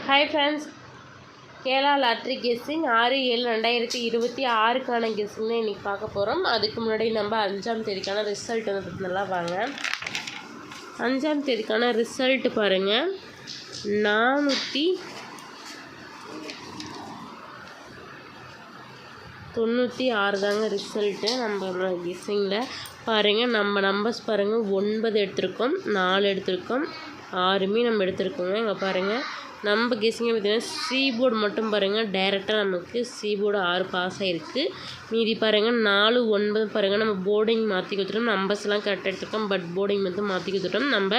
Hi friends, Kerala lottery guessing 6/7/2026க்கான guessing தான் இன்றைக்கி பார்க்க போகிறோம். அதுக்கு முன்னாடி நம்ம 5ஆம் தேதிக்கான ரிசல்ட் வந்து பார்த்திங்கன்னா வாங்க. 5ஆம் தேதிக்கான ரிசல்ட் பாருங்கள். 496 தாங்க ரிசல்ட்டு நம்ம கெஸ்ஸிங்கில். பாருங்கள், நம்ம நம்பர்ஸ் பாருங்கள், 9 எடுத்திருக்கோம், 4 எடுத்திருக்கோம், 6மே நம்ம எடுத்திருக்கோங்க. இங்கே பாருங்கள், நம்ம கெஸ்ஸிங்க பார்த்தீங்கன்னா சீபோர்டு மட்டும் பாருங்கள், டைரெக்டாக நமக்கு சீபோர்டு 6 பாஸ் ஆகிருக்கு. மீதி பாருங்கள் 4, 9 பாருங்கள், நம்ம போர்டிங் மாற்றி கொடுத்துட்டோம். நம்பர்ஸ்லாம் கரெக்டாக எடுத்துருக்கோம், பட் போர்டிங் வந்து மாற்றி கொடுத்துட்டோம். நம்ம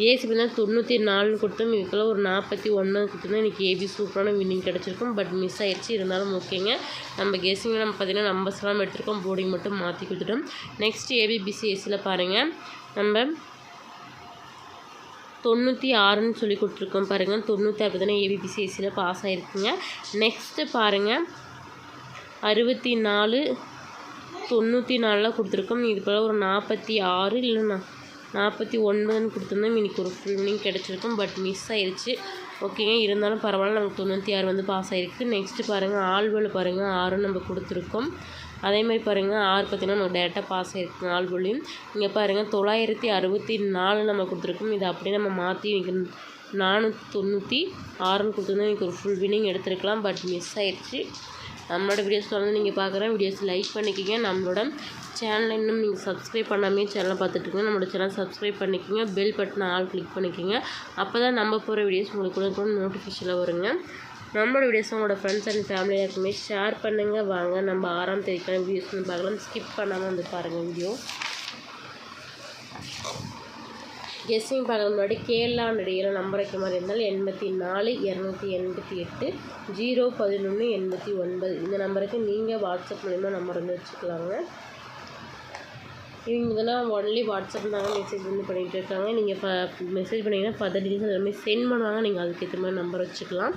ஏசி பார்த்தீங்கன்னா 94 கொடுத்தோம், இதுக்கெல்லாம் ஒரு 49 கொடுத்துருந்தோம். இன்றைக்கி ஏபி சூப்பரான வின்னிங் கிடச்சிருக்கும், பட் மிஸ் ஆகிடுச்சு. இருந்தாலும் ஓகேங்க. நம்ம கெஸ்ஸிங்கில் நம்ம பார்த்திங்கன்னா நம்பர்ஸ்லாம் எடுத்துருக்கோம், போர்டிங் மட்டும் மாற்றி கொடுத்துட்டோம். நெக்ஸ்ட் ஏபிபிசி ஏசியில் பாருங்கள், நம்ம 96ன்னு சொல்லி கொடுத்துருக்கோம். பாருங்கள், 96 பார்த்தீங்கன்னா ஏபிபிசி ஏசியில் பாஸ் ஆகிருக்குங்க. நெக்ஸ்ட்டு பாருங்கள், 64 94 கொடுத்துருக்கோம். இது போல் ஒரு 46 இல்லைன்னா 49ன்னு கொடுத்துருந்தோம். இன்றைக்கி ஒரு ஃபுல் வினிங் கிடச்சிருக்கும், பட் மிஸ் ஆயிடுச்சு. ஓகேங்க, இருந்தாலும் பரவாயில்ல, நமக்கு 96 வந்து பாஸ் ஆகிருக்கு. நெக்ஸ்ட்டு பாருங்கள், ஆல்போல் பாருங்கள் 6 நம்ம கொடுத்துருக்கோம். அதே மாதிரி பாருங்கள் 6 பார்த்திங்கன்னா நமக்கு டேரெக்டாக பாஸ் ஆகிருக்கு ஆல்போலையும். இங்கே பாருங்கள் 964 நம்ம கொடுத்துருக்கோம். இதை அப்படியே நம்ம மாற்றி இன்றைக்கி 496ன்னு கொடுத்துருந்தோம். இன்றைக்கி ஒரு ஃபுல் வினிங் எடுத்துருக்கலாம், பட் மிஸ் ஆகிடுச்சு. நம்மளோட வீடியோஸ் வந்து நீங்கள் பார்க்குறேன், வீடியோஸ் லைக் பண்ணிக்கிங்க. நம்மளோட சேனலை இன்னும் நீங்கள் சப்ஸ்கிரைப் பண்ணாமே சேனலை பார்த்துட்டுருங்க. நம்மளோட சேனல் சப்ஸ்கிரைப் பண்ணிக்கோங்க, பெல் பட்டனை ஆல் கிளிக் பண்ணிக்கோங்க. அப்போ தான் நம்ம போகிற வீடியோஸ் உங்களுக்கு கூட நோட்டிஃபிகேஷனில் வருங்க. நம்மளோட வீடியோஸ் உங்களோட ஃப்ரெண்ட்ஸ் அண்ட் ஃபேமிலி எல்லாருக்குமே ஷேர் பண்ணுங்கள். வாங்க நம்ம 6ஆம் தேதிக்கான வீடியோஸ் வந்து பார்க்கலாம். ஸ்கிப் பண்ணாமல் வந்து பாருங்கள் வீடியோ. கெஸ்ஸிங் பார்க்க முன்னாடி கேரளா நடிகையில் நம்பர் வைக்க மாதிரி இருந்தால் 84 288 011 89 இந்த நம்பருக்கு நீங்கள் வாட்ஸ்அப் மூலிமா நம்பர் வந்து வச்சுக்கலாங்க. இவங்க இதெல்லாம் ஒன்லி வாட்ஸ்அப் தாங்க மெசேஜ் வந்து பண்ணிகிட்டு இருக்காங்க. நீங்கள் மெசேஜ் பண்ணிங்கன்னா ஃபர்தர் டீட்டெயில்ஸ் எல்லாமே சென்ட் பண்ணுவாங்க. நீங்கள் அதுக்கேற்ற மாதிரி நம்பர் வச்சுக்கலாம்.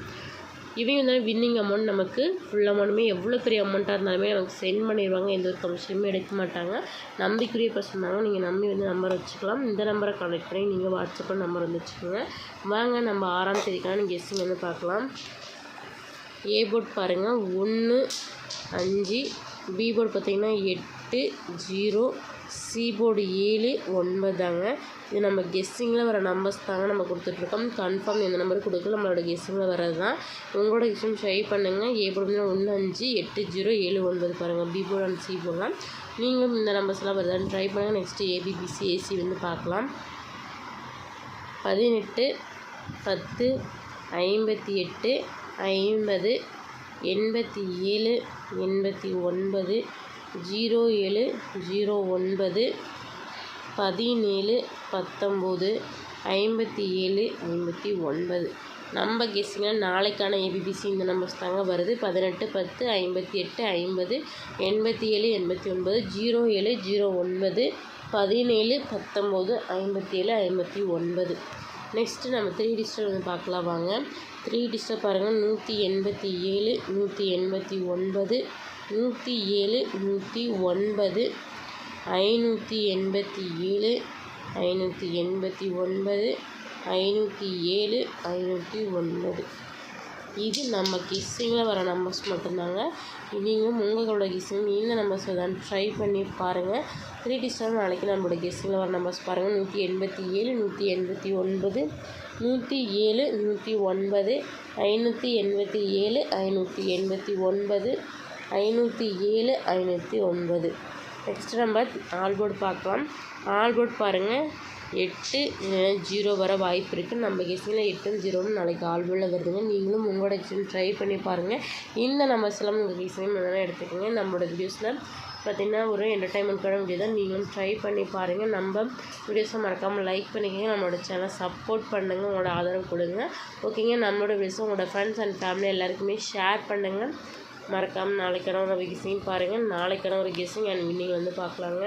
இவங்க வந்து வின்னிங் அமௌண்ட் நமக்கு ஃபுல் அமௌண்ட்டுமே எவ்வளோ பெரிய அமௌண்ட்டாக இருந்தாலுமே நமக்கு சென்ட் பண்ணிடுவாங்க. எந்த ஒரு கமிஷனுமே எடுக்க மாட்டாங்க. நம்பிக்கையுரிய பர்சன் தாங்க, நீங்கள் நம்பி வந்து நம்பர் வச்சுக்கலாம். இந்த நம்பரை கான்டெக்ட் பண்ணி நீங்கள் வாட்ஸ்அப்பில் நம்பர் வந்து வச்சுக்கோங்க. வாங்க நம்ம 6ஆம் தேதிக்கான கெஸ்ஸிங் வந்து பார்க்கலாம். ஏ போர்ட் பாருங்கள் 1 5, பி போர்டு பார்த்திங்கன்னா 8 0, சி போர்டு 7 9 தாங்க. இது நம்ம கெஸ்ஸிங்கில் வர நம்பர்ஸ் தாங்க நம்ம கொடுத்துட்ருக்கோம். கன்ஃபார்ம் எந்த நம்பர் கொடுக்கல, நம்மளோட கெஸ்ஸிங்கில் வர்றது தான். உங்களோட கெஸ்ஸிங் ட்ரை பண்ணுங்கள். ஏ போர்டு 1 5 8 0 7 9 பாருங்கள், பி போர்டு அண்ட் சி போர்டெலாம் நீங்களும் இந்த நம்பர்ஸ்லாம் வருதான்னு ட்ரை பண்ணுங்கள். நெக்ஸ்ட்டு ஏபிபிசி ஏசி வந்து பார்க்கலாம். 18 10 58 50 87 89 07 09 17 19 57 59 நம்ம கெஸ்ஸிங்க. நாளைக்கான ஏபிபிசி இந்த நம்பர்ஸ் தாங்க வருது. 18 10 58 50 87 89 07 09 17 19 57 59. நெக்ஸ்ட்டு நம்ம 3 டிஜிட்டல் வந்து பார்க்கலாம் வாங்க. 3 டிஜிட்டல் பாருங்கள், 187 189 107 109 587 589 507 509. இது நம்ம கெஸ்ஸிங்கில் வர நம்பர்ஸ் மட்டும்தாங்க. நீங்களும் உங்களோட கெஸ்ஸிங் இந்த நம்பர்ஸ் தான் ட்ரை பண்ணி பாருங்கள். 3 டிஜிட்டல் நாளைக்கு நம்மளோட கெஸ்ஸிங்கில் வர நம்பர்ஸ் பாருங்கள். 187 189 107 109 587 589 507 509. நெக்ஸ்ட்டு நம்ம ஆல்போர்டு பார்க்கலாம். ஆல்போர்டு பாருங்கள் 8 0 வர வாய்ப்பு இருக்குது. நம்ம கெஸ்ஸிங்கில் 8 0ன்னு நாளைக்கு ஆல்போர்டில் வருதுங்க. நீங்களும் உங்களோட கெஸ்ஸிங் ட்ரை பண்ணி பாருங்கள். இந்த நம்பர்ஸ் எல்லாம் உங்கள் கெஸ்ஸிங் அதெல்லாம் எடுத்துக்கோங்க. நம்மளோட வீடியோஸில் பார்த்திங்கன்னா ஒரு என்டர்டைன்மெண்ட்டான வீடியோ தான். நீங்களும் ட்ரை பண்ணி பாருங்கள். நம்ம வீடியோஸை மறக்காமல் லைக் பண்ணிக்கோங்க. நம்மளோட சேனலை சப்போர்ட் பண்ணுங்கள், உங்களோட ஆதரவு கொடுங்க. ஓகேங்க, நம்மளோட வீடியோஸை உங்களோட ஃப்ரெண்ட்ஸ் அண்ட் ஃபேமிலி எல்லாருக்குமே ஷேர் பண்ணுங்கள். மறக்காமல் நாளைக்கான ஒரு கெஸ்ஸிங் பாருங்கள். நாளைக்கான ஒரு கெஸ்ஸிங் அண்ட் வின்னிங் வந்து பார்க்கலாங்க.